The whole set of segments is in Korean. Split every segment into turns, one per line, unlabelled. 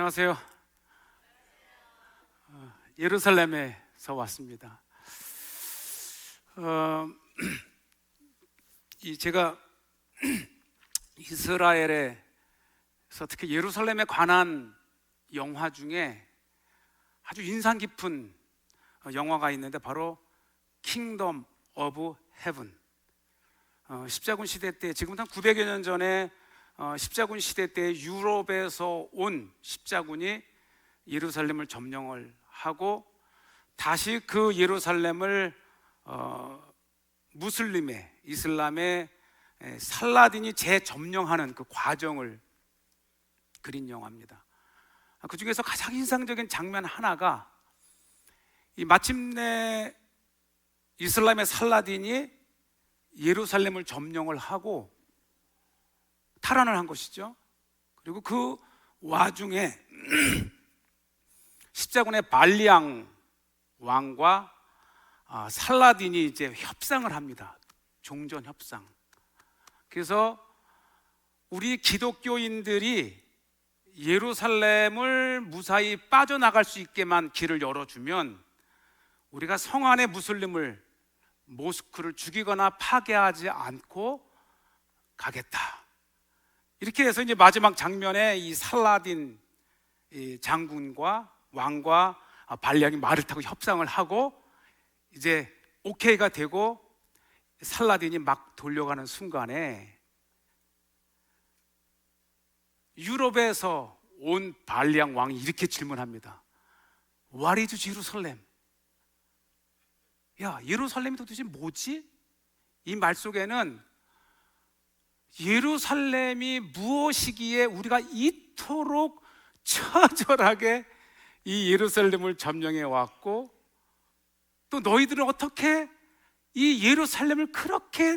안녕하세요. 예루살렘에서 왔습니다. 제가 이스라엘에서 특히 예루살렘에 관한 영화 중에 아주 인상 깊은 영화가 있는데 바로 킹덤 오브 헤븐. 십자군 시대 때, 지금부터 한 900여 년 전에 십자군 시대 때 유럽에서 온 십자군이 예루살렘을 점령을 하고 다시 그 예루살렘을 무슬림의, 이슬람의 살라딘이 재점령하는 그 과정을 그린 영화입니다. 그 중에서 가장 인상적인 장면 하나가 마침내 이슬람의 살라딘이 예루살렘을 점령을 하고 탈환을 한 것이죠. 그리고 그 와중에 십자군의 발리앙 왕과 살라딘이 이제 협상을 합니다. 종전 협상. 그래서 우리 기독교인들이 예루살렘을 무사히 빠져나갈 수 있게만 길을 열어주면 우리가 성 안의 무슬림을, 모스크를 죽이거나 파괴하지 않고 가겠다. 이렇게 해서 이제 마지막 장면에 이 살라딘 장군과 왕과 발리앙이 말을 타고 협상을 하고 이제 오케이가 되고 살라딘이 막 돌려가는 순간에 유럽에서 온 발리앙 왕이 이렇게 질문합니다. What is Jerusalem? 야, 예루살렘이 도대체 뭐지? 이 말 속에는 예루살렘이 무엇이기에 우리가 이토록 처절하게 이 예루살렘을 점령해 왔고 또 너희들은 어떻게 이 예루살렘을 그렇게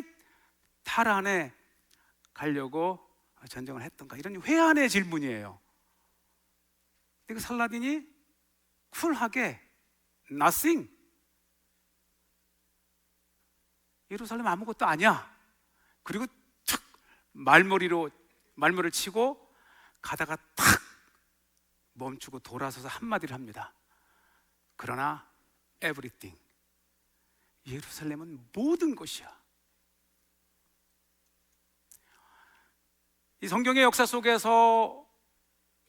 탈환해 가려고 전쟁을 했던가, 이런 회한의 질문이에요. 근데 그 살라딘이 쿨하게 nothing, 예루살렘 아무것도 아니야. 그리고 탁 말머리를 치고 가다가 탁 멈추고 돌아서서 한마디를 합니다. 그러나 everything, 예루살렘은 모든 것이야. 이 성경의 역사 속에서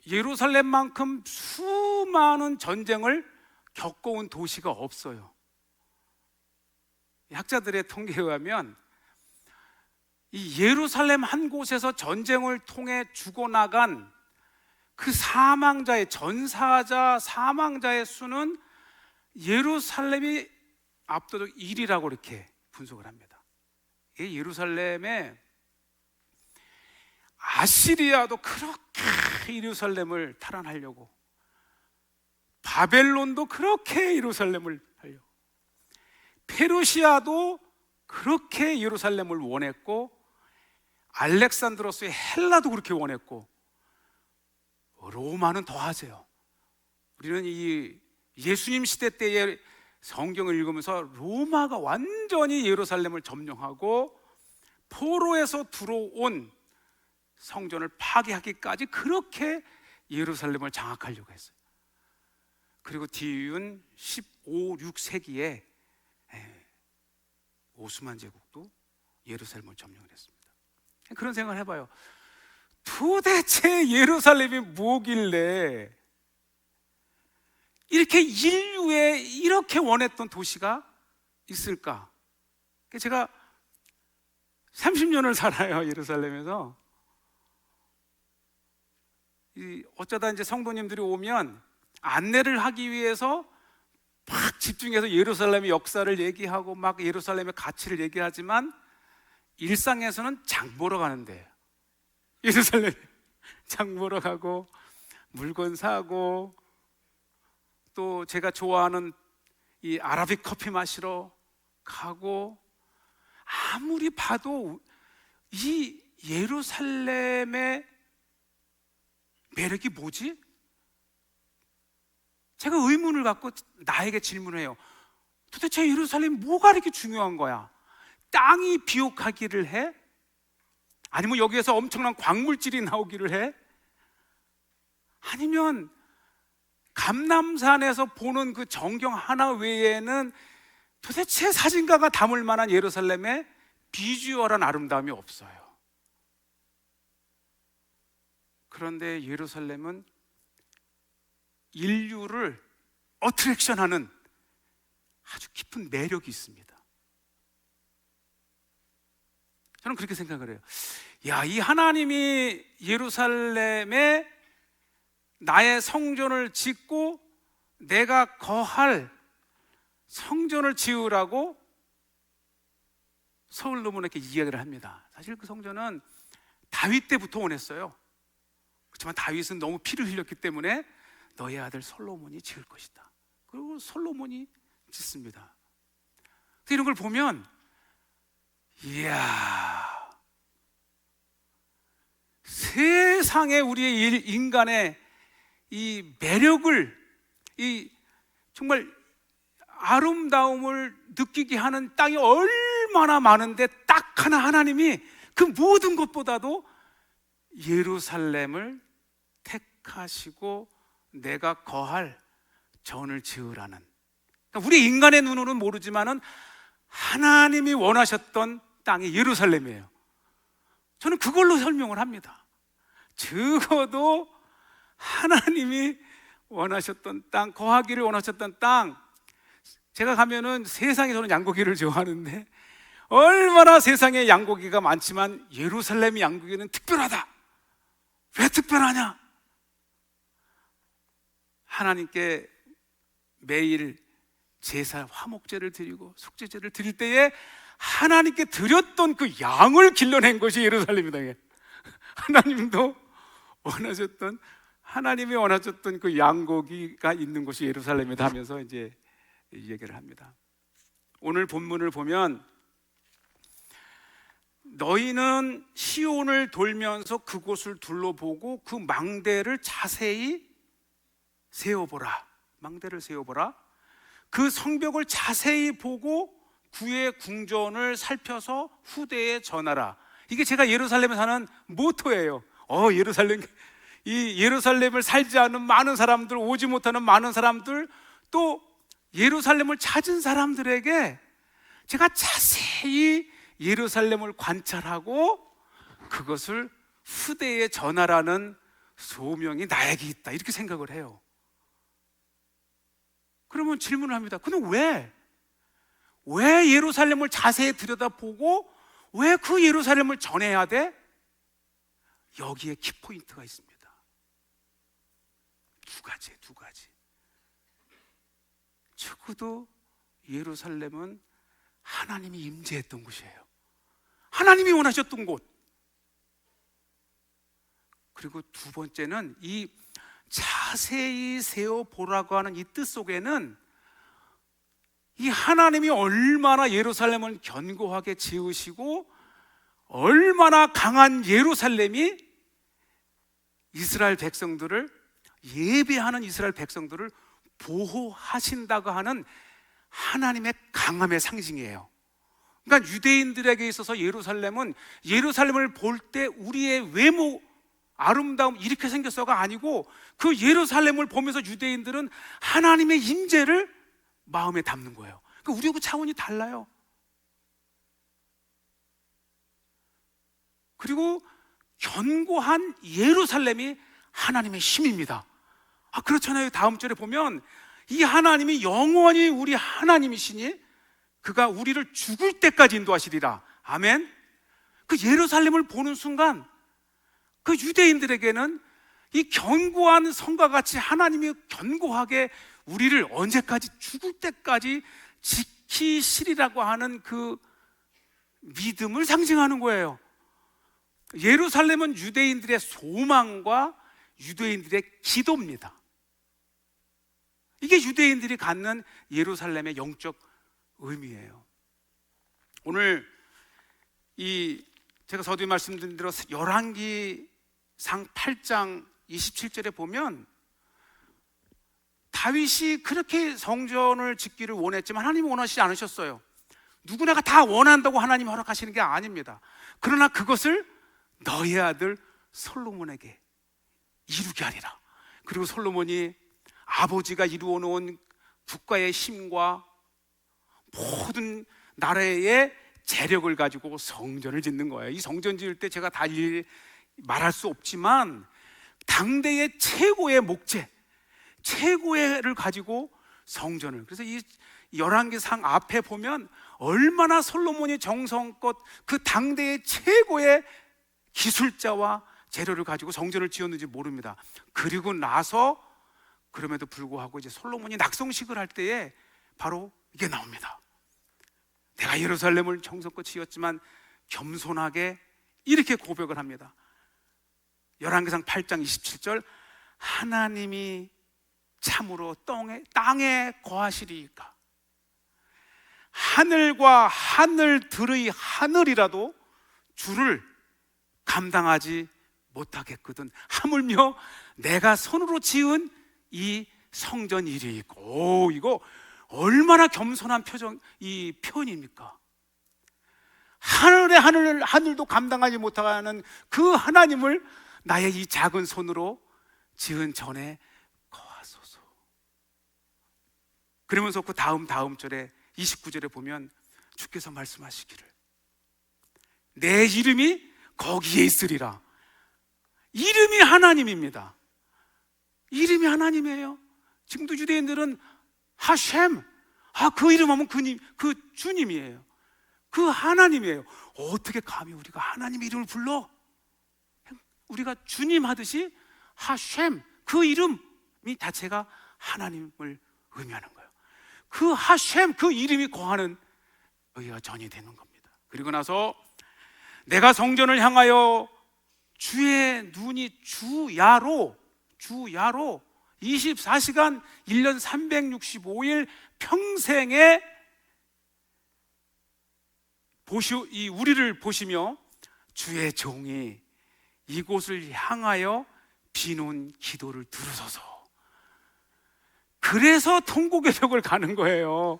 예루살렘만큼 수많은 전쟁을 겪어온 도시가 없어요. 학자들의 통계에 의하면 이 예루살렘 한 곳에서 전쟁을 통해 죽어나간 그 사망자의, 전사자 사망자의 수는 예루살렘이 압도적 1위라고 이렇게 분석을 합니다. 이 예루살렘에 아시리아도 그렇게 예루살렘을 탈환하려고, 바벨론도 그렇게 예루살렘을 하려고, 페르시아도 그렇게 예루살렘을 원했고, 알렉산드로스의 헬라도 그렇게 원했고, 로마는 더 하세요. 우리는 이 예수님 시대 때의 성경을 읽으면서 로마가 완전히 예루살렘을 점령하고 포로에서 들어온 성전을 파괴하기까지 그렇게 예루살렘을 장악하려고 했어요. 그리고 뒤이은 15, 6세기에 오스만 제국도 예루살렘을 점령을 했습니다. 그런 생각을 해봐요. 도대체 예루살렘이 뭐길래 이렇게 인류에 이렇게 원했던 도시가 있을까? 제가 30년을 살아요, 예루살렘에서. 어쩌다 이제 성도님들이 오면 안내를 하기 위해서 막 집중해서 예루살렘의 역사를 얘기하고 막 예루살렘의 가치를 얘기하지만 일상에서는 장 보러 가는데, 예루살렘 장 보러 가고 물건 사고 또 제가 좋아하는 이 아라빅 커피 마시러 가고, 아무리 봐도 이 예루살렘의 매력이 뭐지? 제가 의문을 갖고 나에게 질문해요. 도대체 예루살렘 뭐가 이렇게 중요한 거야? 땅이 비옥하기를 해? 아니면 여기에서 엄청난 광물질이 나오기를 해? 아니면 감람산에서 보는 그 전경 하나 외에는 도대체 사진가가 담을 만한 예루살렘의 비주얼한 아름다움이 없어요. 그런데 예루살렘은 인류를 어트랙션하는 아주 깊은 매력이 있습니다. 저는 그렇게 생각을 해요. 야, 이 하나님이 예루살렘에 나의 성전을 짓고 내가 거할 성전을 지으라고 솔로몬에게 이야기를 합니다. 사실 그 성전은 다윗 때부터 원했어요. 그렇지만 다윗은 너무 피를 흘렸기 때문에 너의 아들 솔로몬이 지을 것이다. 그리고 솔로몬이 짓습니다. 이런 걸 보면 이야, 세상에 우리의 인간의 이 매력을, 이 정말 아름다움을 느끼게 하는 땅이 얼마나 많은데 딱 하나 하나님이 그 모든 것보다도 예루살렘을 택하시고 내가 거할 전을 지으라는, 그러니까 우리 인간의 눈으로는 모르지만은 하나님이 원하셨던 땅이 예루살렘이에요. 저는 그걸로 설명을 합니다. 적어도 하나님이 원하셨던 땅, 거하기를 원하셨던 땅. 제가 가면은 세상에 저는 양고기를 좋아하는데 얼마나 세상에 양고기가 많지만 예루살렘 양고기는 특별하다. 왜 특별하냐? 하나님께 매일 제사, 화목제를 드리고 속죄제를 드릴 때에 하나님께 드렸던 그 양을 길러낸 것이 예루살렘이다. 하나님도 원하셨던, 하나님이 원하셨던 그 양고기가 있는 곳이 예루살렘이다 하면서 이제 이 얘기를 합니다. 오늘 본문을 보면 너희는 시온을 돌면서 그곳을 둘러보고 그 망대를 자세히 세워보라. 망대를 세워보라. 그 성벽을 자세히 보고 구의 궁전을 살펴서 후대에 전하라. 이게 제가 예루살렘에 사는 모토예요. 예루살렘, 이 예루살렘을 살지 않은 많은 사람들, 오지 못하는 많은 사람들, 또 예루살렘을 찾은 사람들에게 제가 자세히 예루살렘을 관찰하고 그것을 후대에 전하라는 소명이 나에게 있다, 이렇게 생각을 해요. 그러면 질문을 합니다. 근데 왜 예루살렘을 자세히 들여다보고 왜 그 예루살렘을 전해야 돼? 여기에 키포인트가 있습니다. 두 가지. 적어도 예루살렘은 하나님이 임재했던 곳이에요. 하나님이 원하셨던 곳. 그리고 두 번째는 이 자세히 세워보라고 하는 이 뜻 속에는 이 하나님이 얼마나 예루살렘을 견고하게 지으시고 얼마나 강한 예루살렘이 이스라엘 백성들을, 예배하는 이스라엘 백성들을 보호하신다고 하는 하나님의 강함의 상징이에요. 그러니까 유대인들에게 있어서 예루살렘을 볼 때 우리의 외모, 아름다움 이렇게 생겼어가 아니고 그 예루살렘을 보면서 유대인들은 하나님의 임재를 마음에 담는 거예요. 그러니까 우리하고 차원이 달라요. 그리고 견고한 예루살렘이 하나님의 힘입니다. 그렇잖아요. 다음 절에 보면 이 하나님이 영원히 우리 하나님이시니 그가 우리를 죽을 때까지 인도하시리라. 아멘. 그 예루살렘을 보는 순간 그 유대인들에게는 이 견고한 성과 같이 하나님이 견고하게 우리를 언제까지, 죽을 때까지 지키시리라고 하는 그 믿음을 상징하는 거예요. 예루살렘은 유대인들의 소망과 유대인들의 기도입니다. 이게 유대인들이 갖는 예루살렘의 영적 의미예요. 오늘 제가 서두에 말씀드린 대로 열왕기상 8장 27절에 보면 다윗이 그렇게 성전을 짓기를 원했지만 하나님이 원하시지 않으셨어요. 누구나가 다 원한다고 하나님이 허락하시는 게 아닙니다. 그러나 그것을 너의 아들 솔로몬에게 이루게 하리라. 그리고 솔로몬이 아버지가 이루어 놓은 국가의 힘과 모든 나라의 재력을 가지고 성전을 짓는 거예요. 이 성전 지을 때 제가 다 말할 수 없지만 당대의 최고의 목재, 최고의를 가지고 성전을, 그래서 이 열왕기상 앞에 보면 얼마나 솔로몬이 정성껏 그 당대의 최고의 기술자와 재료를 가지고 성전을 지었는지 모릅니다. 그리고 나서 그럼에도 불구하고 이제 솔로몬이 낙성식을 할 때에 바로 이게 나옵니다. 내가 예루살렘을 정성껏 지었지만 겸손하게 이렇게 고백을 합니다. 열왕기상 8장 27절, 하나님이 참으로 땅에 거하시리이까. 하늘과 하늘들의 하늘이라도 주를 감당하지 못하겠거든. 하물며 내가 손으로 지은 이 성전 이리이고. 이거 얼마나 겸손한 이 표현입니까? 하늘의 하늘도 감당하지 못하는 그 하나님을 나의 이 작은 손으로 지은 전에 거하소서. 그러면서 그 다음 절에 29절에 보면 주께서 말씀하시기를 내 이름이 거기에 있으리라. 이름이 하나님입니다. 이름이 하나님이에요. 지금도 유대인들은 하셴, 그 이름 하면 그 주님이에요. 그 하나님이에요. 어떻게 감히 우리가 하나님의 이름을 불러? 우리가 주님 하듯이 하셴, 그 이름이 자체가 하나님을 의미하는 거예요. 그 하셴, 그 이름이 거하는 여기가 전이 되는 겁니다. 그리고 나서 내가 성전을 향하여 주의 눈이 주야로 24시간 1년 365일 평생에 우리를 보시며 주의 종이 이곳을 향하여 비놓은 기도를 들으소서. 그래서 통곡의 벽을 가는 거예요.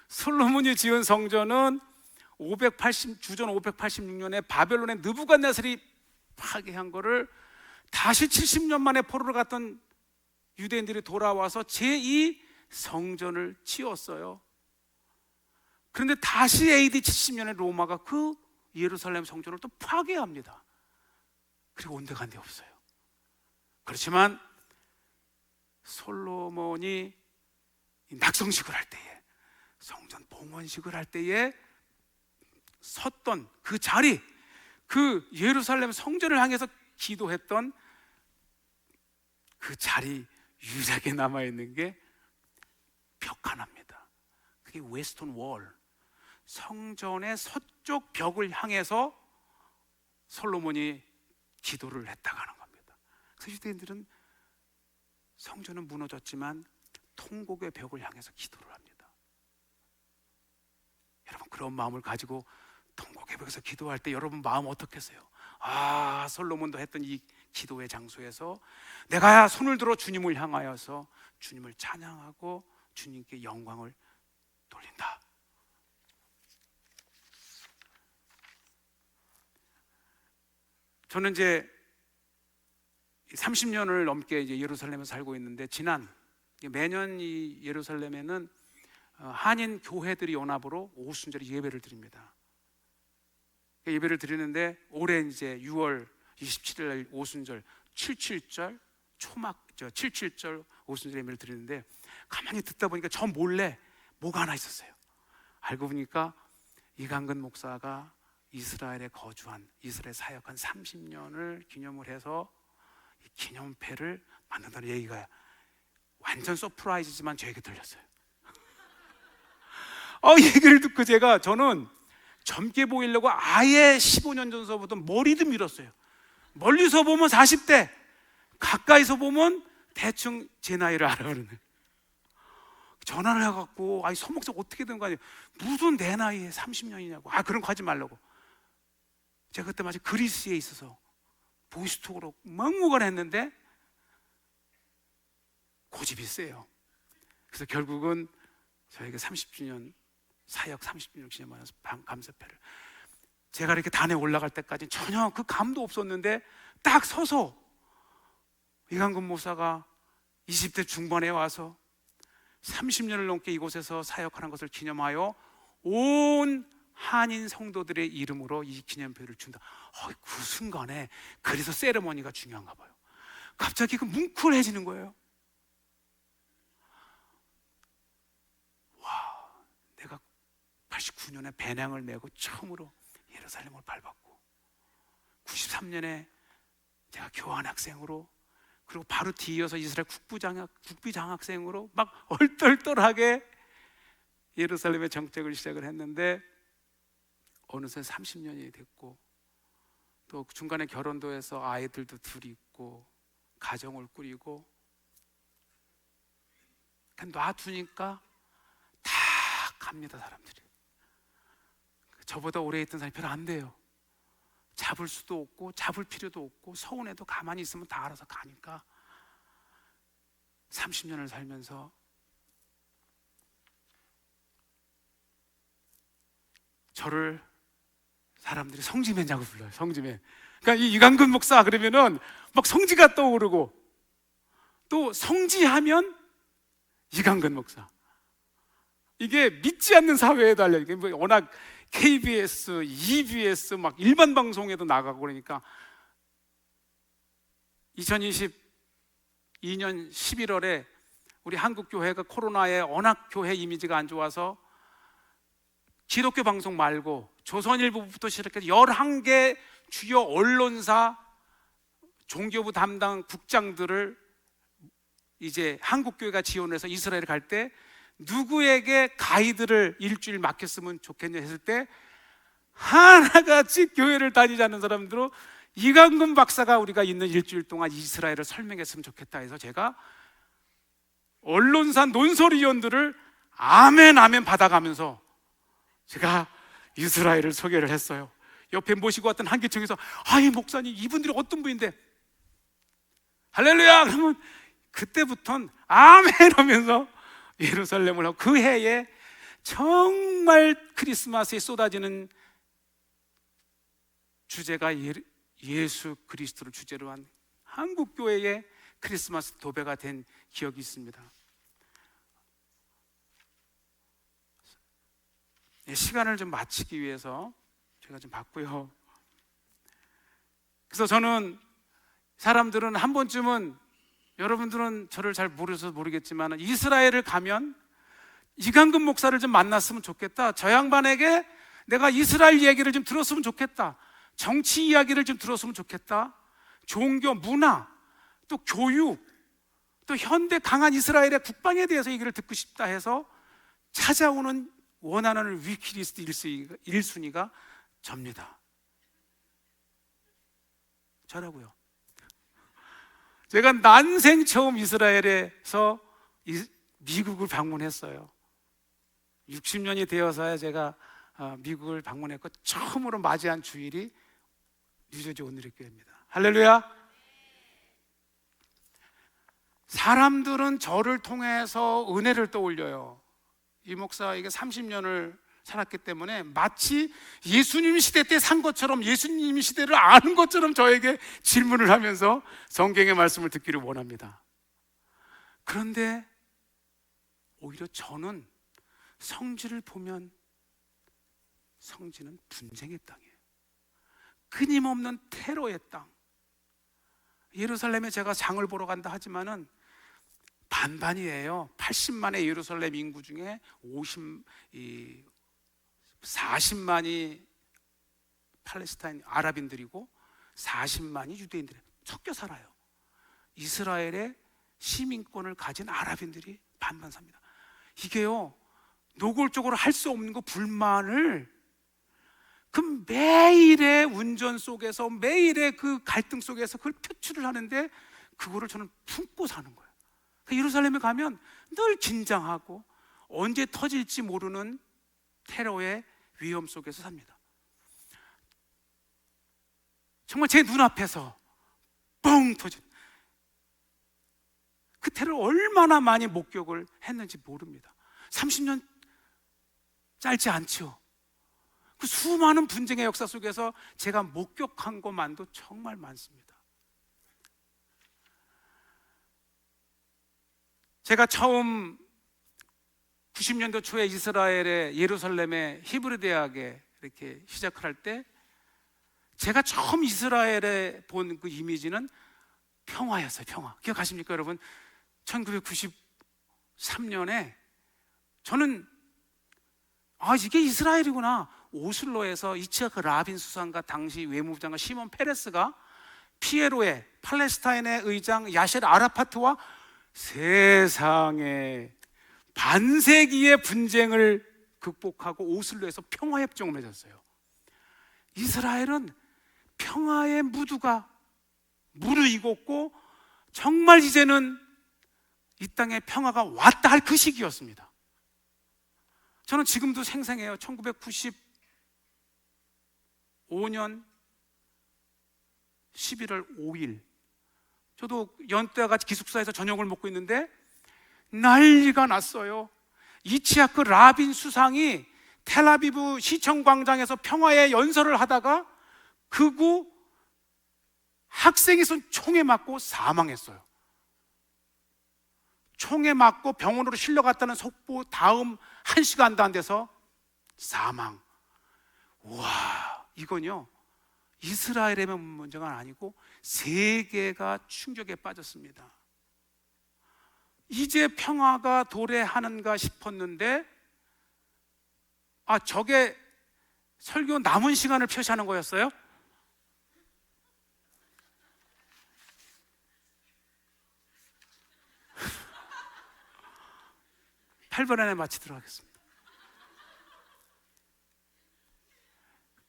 솔로몬이 지은 성전은 주전 586년에 바벨론의 느부갓네살이 파괴한 거를 다시 70년 만에 포로를 갔던 유대인들이 돌아와서 제2 성전을 지었어요. 그런데 다시 AD 70년에 로마가 그 예루살렘 성전을 또 파괴합니다. 그리고 온데간데 없어요. 그렇지만 솔로몬이 낙성식을 할 때에, 성전 봉헌식을 할 때에 섰던 그 자리, 그 예루살렘 성전을 향해서 기도했던 그 자리 유일하게 남아있는 게 벽 하나입니다. 그게 웨스턴 월, 성전의 서쪽 벽을 향해서 솔로몬이 기도를 했다고 하는 겁니다. 그래서 유대인들은 성전은 무너졌지만 통곡의 벽을 향해서 기도를 합니다. 여러분, 그런 마음을 가지고 통곡의 벽에서 기도할 때 여러분 마음 어떻겠어요? 솔로몬도 했던 이 기도의 장소에서 내가 손을 들어 주님을 향하여서 주님을 찬양하고 주님께 영광을 돌린다. 저는 이제 30년을 넘게 이제 예루살렘에 살고 있는데, 매년 이 예루살렘에는 한인 교회들이 연합으로 오순절에 예배를 드립니다. 예배를 드리는데 올해 이제 6월 27일 날 오순절 77절 초막 77절 오순절 예배를 드리는데, 가만히 듣다 보니까 저 몰래 뭐가 하나 있었어요. 알고 보니까 이강근 목사가 이스라엘에 거주한, 이스라엘 사역한 30년을 기념을 해서 이 기념패를 만든다는 얘기가 완전 서프라이즈지만 저에게 들렸어요. 얘기를 듣고 저는 젊게 보이려고 아예 15년 전서부터 머리도 밀었어요. 멀리서 보면 40대, 가까이서 보면 대충 제 나이를 알아버리네. 전화를 해갖고 소목사 어떻게 된 거 아니에요? 무슨 내 나이에 30년이냐고. 그런 거 하지 말라고. 제가 그때 마치 그리스에 있어서 보이스톡으로 막무가내했는데 고집이 세요. 그래서 결국은 저에게 30주년 사역 30주년 기념하면서 감사패를, 제가 이렇게 단에 올라갈 때까지 전혀 그 감도 없었는데 딱 서서 이강근 목사가 20대 중반에 와서 30년을 넘게 이곳에서 사역하는 것을 기념하여 온 한인 성도들의 이름으로 이 기념표를 준다. 그 순간에 그래서 세레머니가 중요한가 봐요. 갑자기 그 뭉클해지는 거예요. 와, 내가 89년에 배낭을 메고 처음으로 예루살렘을 밟았고 93년에 제가 교환학생으로, 그리고 바로 뒤이어서 이스라엘 국비장학생으로 막 얼떨떨하게 예루살렘의 정책을 시작을 했는데 어느새 30년이 됐고 또 중간에 결혼도 해서 아이들도 둘이 있고 가정을 꾸리고 놔두니까 다 갑니다. 사람들이. 저보다 오래 있던 사람이 별로 안 돼요. 잡을 수도 없고 잡을 필요도 없고 서운해도 가만히 있으면 다 알아서 가니까 30년을 살면서 저를 사람들이 성지맨이라고 불러요. 성지맨. 그러니까 이 이강근 목사 그러면은 막 성지가 떠오르고, 또 성지하면 이강근 목사. 이게 믿지 않는 사회에도 알려요. 이게 뭐 워낙 KBS, EBS 막 일반 방송에도 나가고 그러니까 2022년 11월에 우리 한국 교회가 코로나에 워낙 교회 이미지가 안 좋아서 기독교 방송 말고 조선일보부터 시작해서 11개 주요 언론사 종교부 담당 국장들을 이제 한국교회가 지원해서 이스라엘 갈 때 누구에게 가이드를 일주일 맡겼으면 좋겠냐 했을 때 하나같이 교회를 다니지 않는 사람들로 이강근 박사가 우리가 있는 일주일 동안 이스라엘을 설명했으면 좋겠다 해서 제가 언론사 논설위원들을 아멘 아멘 받아가면서 제가 이스라엘을 소개를 했어요. 옆에 모시고 왔던 한기총에서 이 목사님 이분들이 어떤 분인데 할렐루야 그러면 그때부터는 아멘 하면서 예루살렘을 하고, 그 해에 정말 크리스마스에 쏟아지는 주제가 예수 그리스도를 주제로 한 한국교회의 크리스마스 도배가 된 기억이 있습니다. 시간을 좀 마치기 위해서 제가 좀 봤고요. 그래서 저는 사람들은 한 번쯤은, 여러분들은 저를 잘 모르셔서 모르겠지만 이스라엘을 가면 이강근 목사를 좀 만났으면 좋겠다, 저 양반에게 내가 이스라엘 얘기를 좀 들었으면 좋겠다, 정치 이야기를 좀 들었으면 좋겠다, 종교, 문화, 또 교육, 또 현대 강한 이스라엘의 국방에 대해서 얘기를 듣고 싶다 해서 찾아오는 원하는 위키리스트 1순위가 접니다. 저라고요. 제가 난생 처음 이스라엘에서 미국을 방문했어요. 60년이 되어서야 제가 미국을 방문했고 처음으로 맞이한 주일이 뉴저지 온누리 교회입니다. 할렐루야. 사람들은 저를 통해서 은혜를 떠올려요. 이 목사에게 30년을 살았기 때문에 마치 예수님 시대 때 산 것처럼, 예수님 시대를 아는 것처럼 저에게 질문을 하면서 성경의 말씀을 듣기를 원합니다. 그런데 오히려 저는 성지를 보면 성지는 분쟁의 땅이에요. 끊임없는 테러의 땅. 예루살렘에 제가 장을 보러 간다 하지만은 반반이에요. 80만의 예루살렘 인구 중에 40만이 팔레스타인 아랍인들이고 40만이 유대인들이 섞여 살아요. 이스라엘의 시민권을 가진 아랍인들이 반반 삽니다. 이게요, 노골적으로 할 수 없는 거 불만을 그 매일의 운전 속에서, 매일의 그 갈등 속에서 그걸 표출을 하는데 그거를 저는 품고 사는 거예요. 예루살렘에 가면 늘 긴장하고 언제 터질지 모르는 테러의 위험 속에서 삽니다. 정말 제 눈앞에서 뻥 터진 그 테러를 얼마나 많이 목격을 했는지 모릅니다. 30년 짧지 않죠. 그 수많은 분쟁의 역사 속에서 제가 목격한 것만도 정말 많습니다. 제가 처음 90년도 초에 이스라엘의 예루살렘의 히브리 대학에 이렇게 시작을 할 때 제가 처음 이스라엘에 본 그 이미지는 평화였어요. 평화. 기억하십니까 여러분? 1993년에 저는 이게 이스라엘이구나. 오슬로에서 이츠하크 라빈 수상과 당시 외무부 장관 시몬 페레스가 피에로의 팔레스타인의 의장 야셰르 아라파트와 세상에 반세기의 분쟁을 극복하고 오슬로에서 평화협정을 맺었어요. 이스라엘은 평화의 무드가 무르익었고 정말 이제는 이 땅에 평화가 왔다 할 그 시기였습니다. 저는 지금도 생생해요. 1995년 11월 5일 저도 연때와 같이 기숙사에서 저녁을 먹고 있는데 난리가 났어요. 이츠하크 라빈 수상이 텔아비브 시청 광장에서 평화의 연설을 하다가 극우 학생이 쏜 총에 맞고 사망했어요. 총에 맞고 병원으로 실려갔다는 속보 다음 1시간도 안 돼서 사망. 와, 이건요 이스라엘의 문제가 아니고 세계가 충격에 빠졌습니다. 이제 평화가 도래하는가 싶었는데 저게 설교 남은 시간을 표시하는 거였어요? (8분) 안에 마치도록 하겠습니다.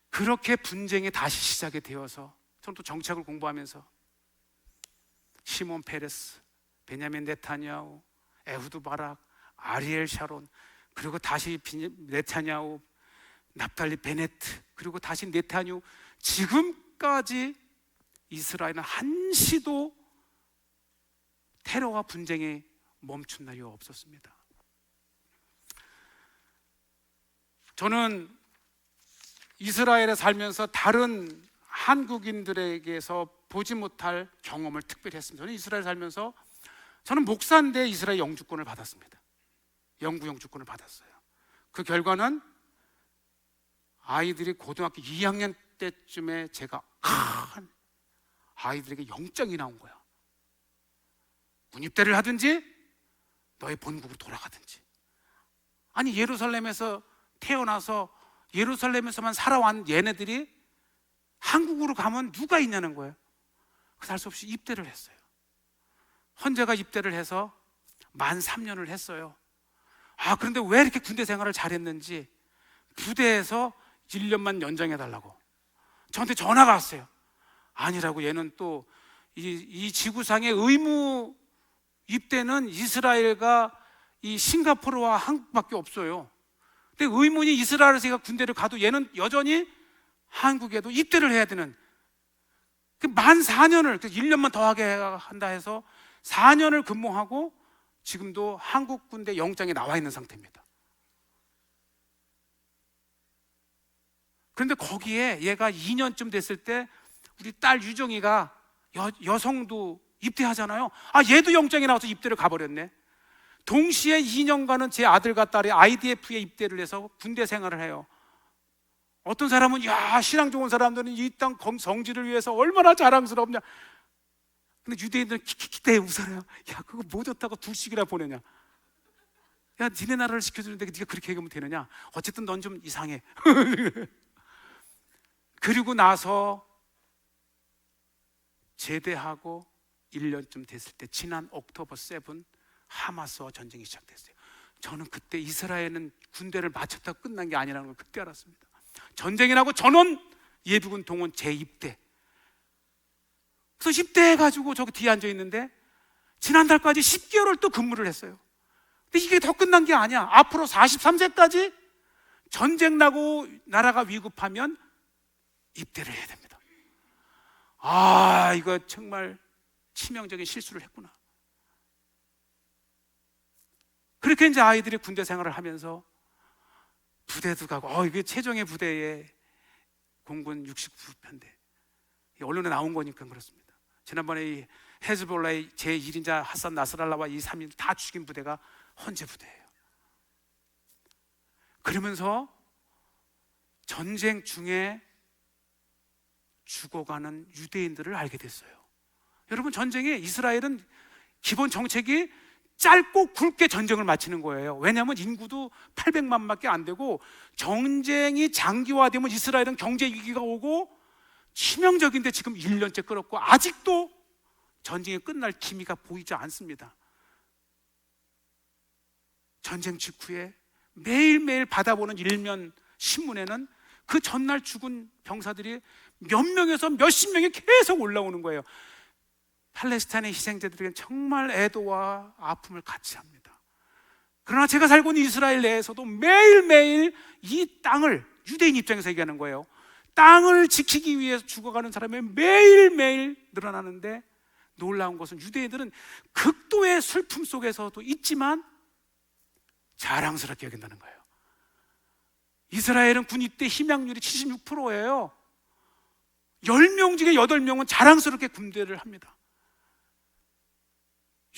그렇게 분쟁이 다시 시작이 되어서 저는 또 정책을 공부하면서 시몬 페레스, 베냐민 네타냐후, 에후드 바락, 아리엘 샤론, 그리고 다시 네타냐후, 납달리 베네트, 그리고 다시 네타냐후, 지금까지 이스라엘은 한시도 테러와 분쟁이 멈춘 날이 없었습니다. 저는 이스라엘에 살면서 다른 한국인들에게서 보지 못할 경험을 특별히 했습니다. 저는 이스라엘에 살면서 저는 목사인데 이스라엘 영주권을 받았습니다. 영구 영주권을 받았어요. 그 결과는 아이들이 고등학교 2학년 때쯤에 제가 아이들에게 영장이 나온 거야. 군입대를 하든지 너의 본국으로 돌아가든지. 아니 예루살렘에서 태어나서 예루살렘에서만 살아온 얘네들이 한국으로 가면 누가 있냐는 거예요. 그래서 할 수 없이 입대를 했어요. 헌재가 입대를 해서 만 3년을 했어요. 그런데 왜 이렇게 군대 생활을 잘했는지 부대에서 1년만 연장해달라고 저한테 전화가 왔어요. 아니라고, 얘는 또 이 지구상의 의무 입대는 이스라엘과 이 싱가포르와 한국밖에 없어요. 근데 의문이 이스라엘에서 제가 군대를 가도 얘는 여전히 한국에도 입대를 해야 되는 만 4년을 1년만 더 하게 한다 해서 4년을 근무하고 지금도 한국 군대 영장에 나와 있는 상태입니다. 그런데 거기에 얘가 2년쯤 됐을 때 우리 딸 유정이가 여성도 입대하잖아요. 얘도 영장이 나와서 입대를 가버렸네. 동시에 2년간은 제 아들과 딸이 IDF에 입대를 해서 군대 생활을 해요. 어떤 사람은 신앙 좋은 사람들은 이 땅 성지를 위해서 얼마나 자랑스럽냐. 근데 유대인들은 킥킥킥 웃어요. 그거 뭐 좋다고 2씩이나 보내냐. 니네 나라를 지켜주는데 네가 그렇게 얘기하면 되느냐. 어쨌든 넌 좀 이상해. 그리고 나서 제대하고 1년쯤 됐을 때 지난 옥토버 7 하마스와 전쟁이 시작됐어요. 저는 그때 이스라엘은 군대를 마쳤다고 끝난 게 아니라는 걸 그때 알았습니다. 전쟁이 나고 전원 예비군 동원 재입대. 그래서 입대해가지고 저기 뒤에 앉아 있는데 지난달까지 10개월을 또 근무를 했어요. 근데 이게 더 끝난 게 아니야. 앞으로 43세까지 전쟁 나고 나라가 위급하면 입대를 해야 됩니다. 이거 정말 치명적인 실수를 했구나. 그렇게 이제 아이들이 군대 생활을 하면서 부대도 가고, 이게 최종의 부대에 공군 69편대 언론에 나온 거니까 그렇습니다. 지난번에 이 헤즈볼라의 제1인자 하산 나스랄라와 이 3인 다 죽인 부대가 헌재 부대예요. 그러면서 전쟁 중에 죽어가는 유대인들을 알게 됐어요. 여러분, 전쟁에 이스라엘은 기본 정책이 짧고 굵게 전쟁을 마치는 거예요. 왜냐하면 인구도 800만밖에 안 되고 전쟁이 장기화되면 이스라엘은 경제 위기가 오고 치명적인데 지금 1년째 끌었고 아직도 전쟁이 끝날 기미가 보이지 않습니다. 전쟁 직후에 매일매일 받아보는 일면 신문에는 그 전날 죽은 병사들이 몇 명에서 몇십 명이 계속 올라오는 거예요. 팔레스타인의 희생자들에게는 정말 애도와 아픔을 같이 합니다. 그러나 제가 살고 있는 이스라엘 내에서도 매일매일 이 땅을, 유대인 입장에서 얘기하는 거예요, 땅을 지키기 위해서 죽어가는 사람이 매일매일 늘어나는데, 놀라운 것은 유대인들은 극도의 슬픔 속에서도 있지만 자랑스럽게 여긴다는 거예요. 이스라엘은 군 입대 희망률이 76%예요. 10명 중에 8명은 자랑스럽게 군대를 합니다.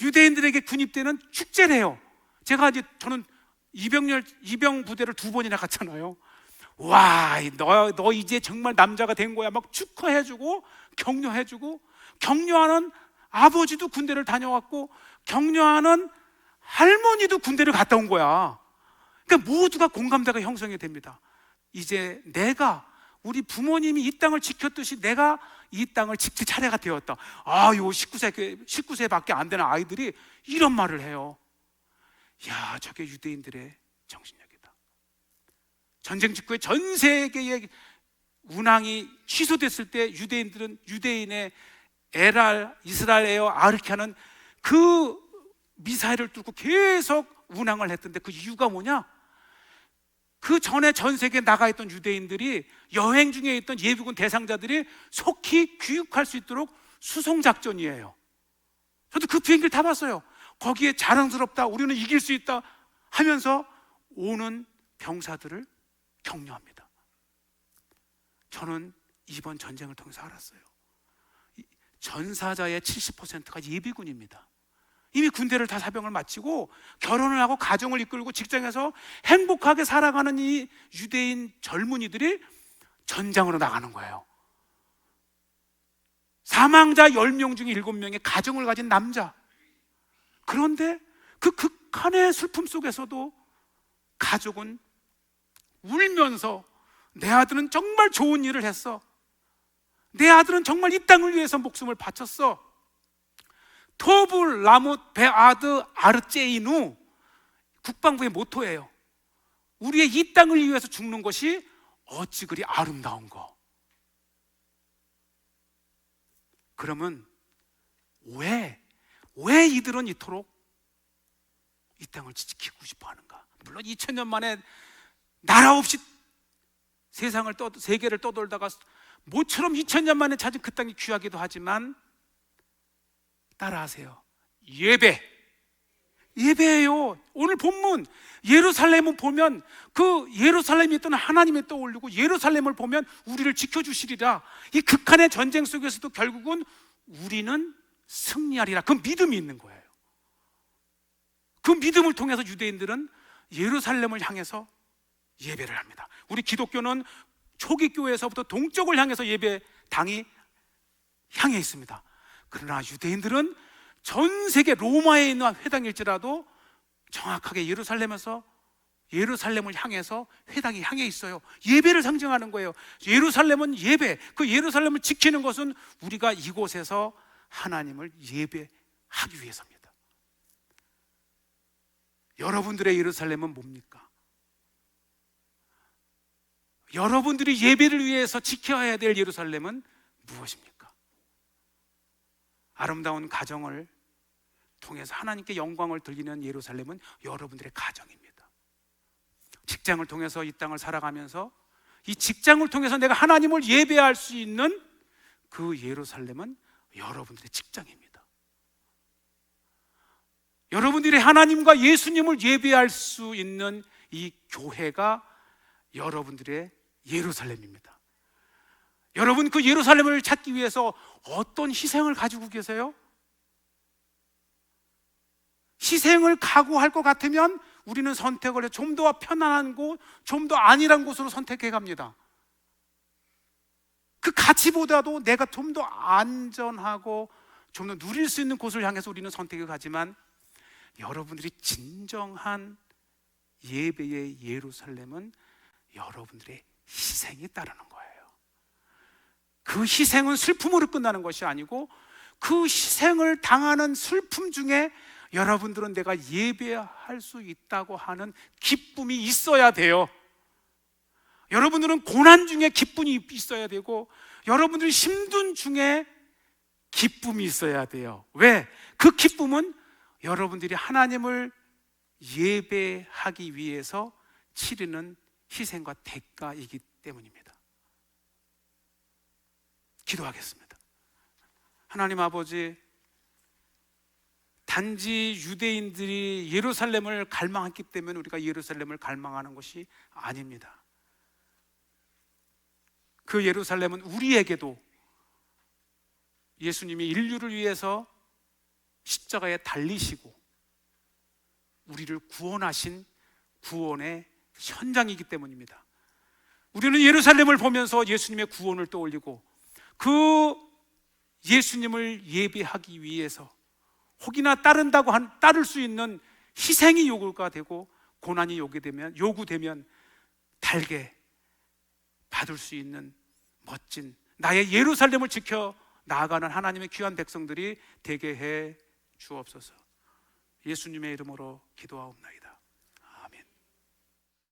유대인들에게 군 입대는 축제래요. 저는 이병 부대를 2번이나 갔잖아요. 와, 너 이제 정말 남자가 된 거야. 막 축하해주고 격려해주고, 격려하는 아버지도 군대를 다녀왔고 격려하는 할머니도 군대를 갔다 온 거야. 그러니까 모두가 공감대가 형성이 됩니다. 이제 우리 부모님이 이 땅을 지켰듯이 내가 이 땅을 지킬 차례가 되었다. 요 19세밖에 안 되는 아이들이 이런 말을 해요. 야, 저게 유대인들의 정신력이다. 전쟁 직후에 전 세계의 운항이 취소됐을 때 유대인의 이스라엘 에어 아르키아는 그 미사일을 뚫고 계속 운항을 했던데, 그 이유가 뭐냐? 그 전에 전 세계에 나가 있던 유대인들이, 여행 중에 있던 예비군 대상자들이 속히 귀국할 수 있도록 수송작전이에요. 저도 그 비행기를 타봤어요. 거기에 자랑스럽다, 우리는 이길 수 있다 하면서 오는 병사들을 격려합니다. 저는 이번 전쟁을 통해서 알았어요. 전사자의 70%가 예비군입니다. 이미 군대를 다 사병을 마치고 결혼을 하고 가정을 이끌고 직장에서 행복하게 살아가는 이 유대인 젊은이들이 전장으로 나가는 거예요. 사망자 10명 중에 7명의 가정을 가진 남자. 그런데 그 극한의 슬픔 속에서도 가족은 울면서, 내 아들은 정말 좋은 일을 했어, 내 아들은 정말 이 땅을 위해서 목숨을 바쳤어. 토불 라못 베아드 아르제이누, 국방부의 모토예요. 우리의 이 땅을 위해서 죽는 것이 어찌 그리 아름다운 거. 그러면 왜 이들은 이토록 이 땅을 지키고 싶어 하는가? 물론 2000년 만에 나라 없이 세계를 떠돌다가 모처럼 2000년 만에 찾은 그 땅이 귀하기도 하지만, 따라하세요. 예배예요. 오늘 본문 예루살렘을 보면 그 예루살렘에 있던 하나님이 떠올리고, 예루살렘을 보면 우리를 지켜주시리라. 이 극한의 전쟁 속에서도 결국은 우리는 승리하리라. 그 믿음이 있는 거예요. 그 믿음을 통해서 유대인들은 예루살렘을 향해서 예배를 합니다. 우리 기독교는 초기 교회에서부터 동쪽을 향해서 예배당이 향해 있습니다. 그러나 유대인들은 전 세계 로마에 있는 회당일지라도 정확하게 예루살렘을 향해서 회당이 향해 있어요. 예배를 상징하는 거예요. 예루살렘은 예배, 그 예루살렘을 지키는 것은 우리가 이곳에서 하나님을 예배하기 위해서입니다. 여러분들의 예루살렘은 뭡니까? 여러분들이 예배를 위해서 지켜야 될 예루살렘은 무엇입니까? 아름다운 가정을 통해서 하나님께 영광을 돌리는 예루살렘은 여러분들의 가정입니다. 직장을 통해서 이 땅을 살아가면서 이 직장을 통해서 내가 하나님을 예배할 수 있는 그 예루살렘은 여러분들의 직장입니다. 여러분들이 하나님과 예수님을 예배할 수 있는 이 교회가 여러분들의 예루살렘입니다. 여러분, 그 예루살렘을 찾기 위해서 어떤 희생을 가지고 계세요? 희생을 각오할 것 같으면 우리는 선택을 해 좀 더 편안한 곳, 좀 더 안일한 곳으로 선택해 갑니다. 그 가치보다도 내가 좀 더 안전하고 좀 더 누릴 수 있는 곳을 향해서 우리는 선택을 가지만, 여러분들이 진정한 예배의 예루살렘은 여러분들의 희생이 따르는 거예요. 그 희생은 슬픔으로 끝나는 것이 아니고, 그 희생을 당하는 슬픔 중에 여러분들은 내가 예배할 수 있다고 하는 기쁨이 있어야 돼요. 여러분들은 고난 중에 기쁨이 있어야 되고, 여러분들이 힘든 중에 기쁨이 있어야 돼요. 왜? 그 기쁨은 여러분들이 하나님을 예배하기 위해서 치르는 희생과 대가이기 때문입니다. 기도하겠습니다. 하나님 아버지, 단지 유대인들이 예루살렘을 갈망했기 때문에 우리가 예루살렘을 갈망하는 것이 아닙니다. 그 예루살렘은 우리에게도 예수님이 인류를 위해서 십자가에 달리시고 우리를 구원하신 구원의 현장이기 때문입니다. 우리는 예루살렘을 보면서 예수님의 구원을 떠올리고, 그 예수님을 예배하기 위해서 혹이나 따를 수 있는 희생이 요구가 되고, 고난이 요구되면 달게 받을 수 있는 멋진 나의 예루살렘을 지켜 나아가는 하나님의 귀한 백성들이 되게 해 주옵소서. 예수님의 이름으로 기도하옵나이다.